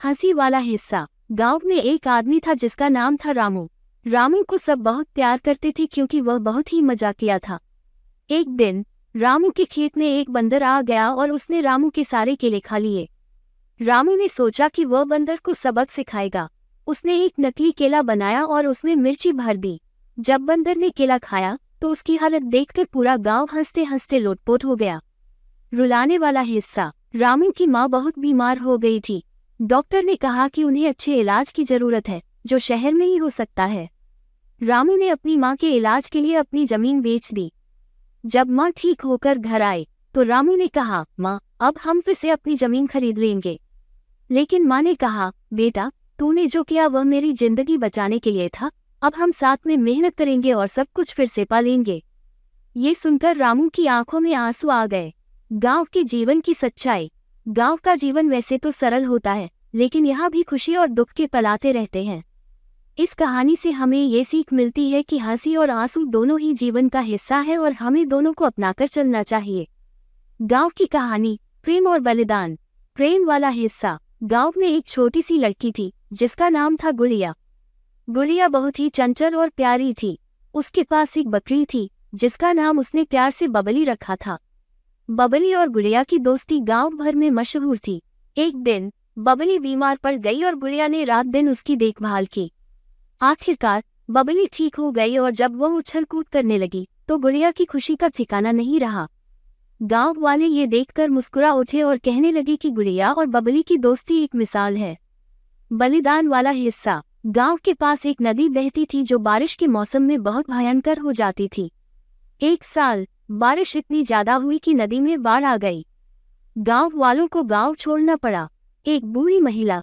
हंसी वाला हिस्सा। गांव में एक आदमी था जिसका नाम था रामू। रामू को सब बहुत प्यार करते थे क्योंकि वह बहुत ही मजाकिया था। एक दिन रामू के खेत में एक बंदर आ गया और उसने रामू के सारे केले खा लिए। रामू ने सोचा कि वह बंदर को सबक सिखाएगा। उसने एक नकली केला बनाया और उसमें मिर्ची भर दी। जब बंदर ने केला खाया तो उसकी हालत देखकर पूरा गांव हंसते हंसते लोटपोट हो गया। रुलाने वाला हिस्सा। रामू की माँ बहुत बीमार हो गई थी। डॉक्टर ने कहा कि उन्हें अच्छे इलाज की जरूरत है जो शहर में ही हो सकता है। रामू ने अपनी माँ के इलाज के लिए अपनी जमीन बेच दी। जब माँ ठीक होकर घर आए तो रामू ने कहा, माँ अब हम फिर से अपनी जमीन खरीद लेंगे। लेकिन माँ ने कहा, बेटा तूने जो किया वह मेरी जिंदगी बचाने के लिए था। अब हम साथ में मेहनत करेंगे और सब कुछ फिर से पा लेंगे। ये सुनकर रामू की आंखों में आंसू आ गए। गांव के जीवन की सच्चाई। गांव का जीवन वैसे तो सरल होता है लेकिन यहाँ भी खुशी और दुख के पल आते रहते हैं। इस कहानी से हमें ये सीख मिलती है कि हंसी और आंसू दोनों ही जीवन का हिस्सा है और हमें दोनों को अपनाकर चलना चाहिए। गांव की कहानी। प्रेम और बलिदान। प्रेम वाला हिस्सा। गांव में एक छोटी सी लड़की थी जिसका नाम था गुड़िया। गुड़िया बहुत ही चंचल और प्यारी थी। उसके पास एक बकरी थी जिसका नाम उसने प्यार से बबली रखा था। बबली और गुड़िया की दोस्ती गांव भर में मशहूर थी। एक दिन बबली बीमार पड़ गई और गुड़िया ने रात दिन उसकी देखभाल की। आखिरकार बबली ठीक हो गई और जब वह उछल कूद करने लगी तो गुड़िया की खुशी का ठिकाना नहीं रहा। गांव वाले ये देखकर मुस्कुरा उठे और कहने लगे कि गुड़िया और बबली की दोस्ती एक मिसाल है। बलिदान वाला हिस्सा। गांव के पास एक नदी बहती थी जो बारिश के मौसम में बहुत भयंकर हो जाती थी। एक साल बारिश इतनी ज्यादा हुई कि नदी में बाढ़ आ गई। गांव वालों को गांव छोड़ना पड़ा। एक बूढ़ी महिला